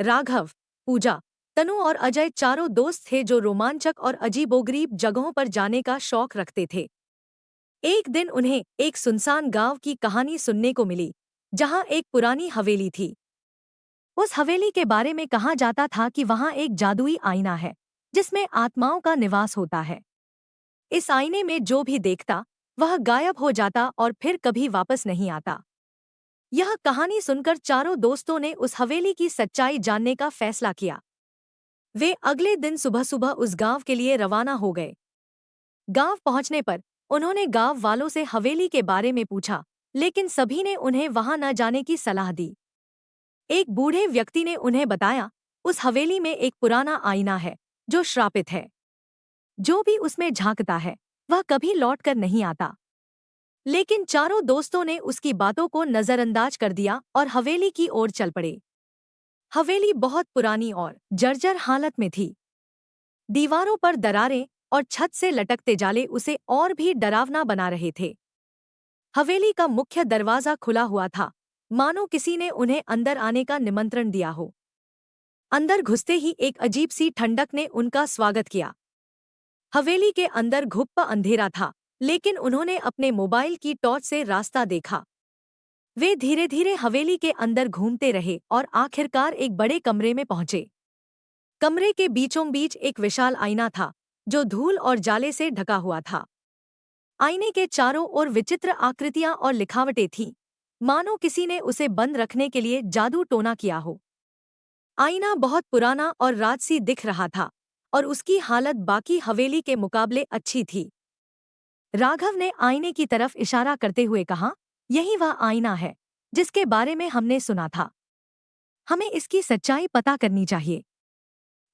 राघव, पूजा, तनु और अजय चारों दोस्त थे जो रोमांचक और अजीबोगरीब जगहों पर जाने का शौक रखते थे। एक दिन उन्हें एक सुनसान गांव की कहानी सुनने को मिली, जहां एक पुरानी हवेली थी। उस हवेली के बारे में कहा जाता था कि वहां एक जादुई आईना है, जिसमें आत्माओं का निवास होता है। इस आईने में जो भी देखता, वह गायब हो जाता और फिर कभी वापस नहीं आता। यह कहानी सुनकर चारों दोस्तों ने उस हवेली की सच्चाई जानने का फैसला किया। वे अगले दिन सुबह सुबह उस गांव के लिए रवाना हो गए। गांव पहुंचने पर उन्होंने गांव वालों से हवेली के बारे में पूछा, लेकिन सभी ने उन्हें वहां न जाने की सलाह दी। एक बूढ़े व्यक्ति ने उन्हें बताया, उस हवेली में एक पुराना आईना है, जो श्रापित है। जो भी उसमें झांकता है, वह कभी लौट कर नहीं आता। लेकिन चारों दोस्तों ने उसकी बातों को नजरअंदाज कर दिया और हवेली की ओर चल पड़े। हवेली बहुत पुरानी और जर्जर हालत में थी। दीवारों पर दरारें और छत से लटकते जाले उसे और भी डरावना बना रहे थे। हवेली का मुख्य दरवाजा खुला हुआ था, मानो किसी ने उन्हें अंदर आने का निमंत्रण दिया हो। अंदर घुसते ही एक अजीब सी ठंडक ने उनका स्वागत किया। हवेली के अंदर घुप्पा अंधेरा था, लेकिन उन्होंने अपने मोबाइल की टॉर्च से रास्ता देखा। वे धीरे धीरे हवेली के अंदर घूमते रहे और आखिरकार एक बड़े कमरे में पहुंचे। कमरे के बीचों बीच एक विशाल आईना था, जो धूल और जाले से ढका हुआ था। आईने के चारों ओर विचित्र आकृतियां और लिखावटें थीं, मानो किसी ने उसे बंद रखने के लिए जादू टोना किया हो। आईना बहुत पुराना और राजसी दिख रहा था, और उसकी हालत बाकी हवेली के मुकाबले अच्छी थी। राघव ने आईने की तरफ इशारा करते हुए कहा, यही वह आईना है जिसके बारे में हमने सुना था। हमें इसकी सच्चाई पता करनी चाहिए।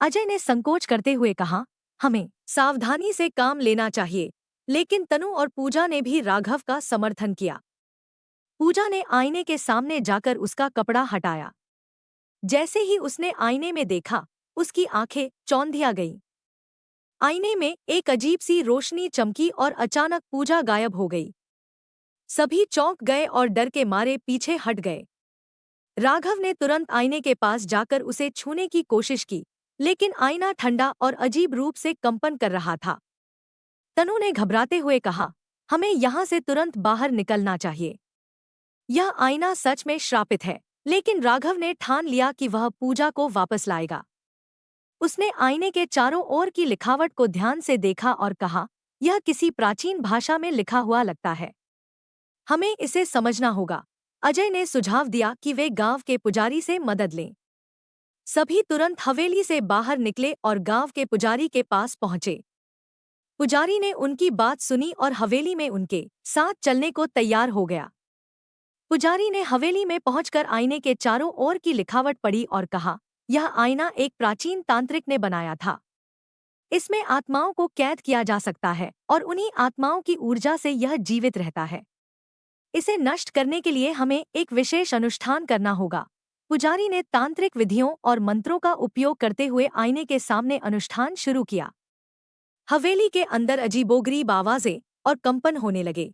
अजय ने संकोच करते हुए कहा, हमें सावधानी से काम लेना चाहिए। लेकिन तनु और पूजा ने भी राघव का समर्थन किया। पूजा ने आईने के सामने जाकर उसका कपड़ा हटाया। जैसे ही उसने आईने में देखा, उसकी आंखें चौंधिया गईं। आईने में एक अजीब सी रोशनी चमकी और अचानक पूजा गायब हो गई। सभी चौंक गए और डर के मारे पीछे हट गए। राघव ने तुरंत आईने के पास जाकर उसे छूने की कोशिश की, लेकिन आईना ठंडा और अजीब रूप से कंपन कर रहा था। तनु ने घबराते हुए कहा, हमें यहाँ से तुरंत बाहर निकलना चाहिए। यह आईना सच में श्रापित है, लेकिन राघव ने ठान लिया कि वह पूजा को वापस लाएगा। उसने आईने के चारों ओर की लिखावट को ध्यान से देखा और कहा, यह किसी प्राचीन भाषा में लिखा हुआ लगता है। हमें इसे समझना होगा। अजय ने सुझाव दिया कि वे गांव के पुजारी से मदद लें। सभी तुरंत हवेली से बाहर निकले और गांव के पुजारी के पास पहुंचे। पुजारी ने उनकी बात सुनी और हवेली में उनके साथ चलने को तैयार हो गया। पुजारी ने हवेली में पहुंचकर आईने के चारों ओर की लिखावट पढ़ी और कहा, यह आईना एक प्राचीन तांत्रिक ने बनाया था। इसमें आत्माओं को कैद किया जा सकता है और उन्हीं आत्माओं की ऊर्जा से यह जीवित रहता है। इसे नष्ट करने के लिए हमें एक विशेष अनुष्ठान करना होगा। पुजारी ने तांत्रिक विधियों और मंत्रों का उपयोग करते हुए आईने के सामने अनुष्ठान शुरू किया। हवेली के अंदर अजीबोगरीब आवाजें और कंपन होने लगे।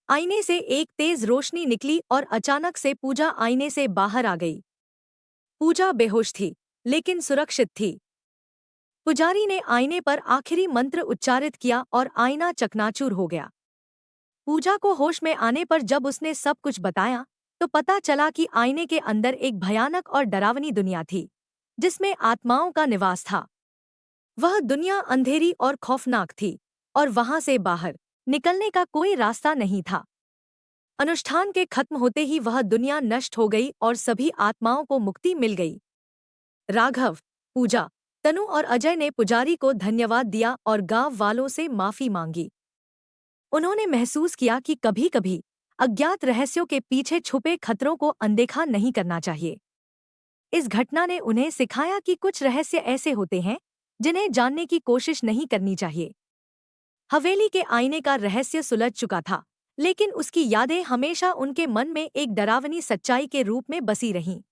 आईने से एक तेज रोशनी निकली और अचानक से पूजा आईने से बाहर आ गई। पूजा बेहोश थी, लेकिन सुरक्षित थी। पुजारी ने आईने पर आखिरी मंत्र उच्चारित किया और आईना चकनाचूर हो गया। पूजा को होश में आने पर जब उसने सब कुछ बताया, तो पता चला कि आईने के अंदर एक भयानक और डरावनी दुनिया थी, जिसमें आत्माओं का निवास था। वह दुनिया अंधेरी और खौफनाक थी, और वहां से बाहर निकलने का कोई रास्ता नहीं था। अनुष्ठान के खत्म होते ही वह दुनिया नष्ट हो गई और सभी आत्माओं को मुक्ति मिल गई। राघव, पूजा, तनु और अजय ने पुजारी को धन्यवाद दिया और गांव वालों से माफी मांगी। उन्होंने महसूस किया कि कभी-कभी अज्ञात रहस्यों के पीछे छुपे खतरों को अनदेखा नहीं करना चाहिए। इस घटना ने उन्हें सिखाया कि कुछ रहस्य ऐसे होते हैं जिन्हें जानने की कोशिश नहीं करनी चाहिए। हवेली के आईने का रहस्य सुलझ चुका था, लेकिन उसकी यादें हमेशा उनके मन में एक डरावनी सच्चाई के रूप में बसी रहीं।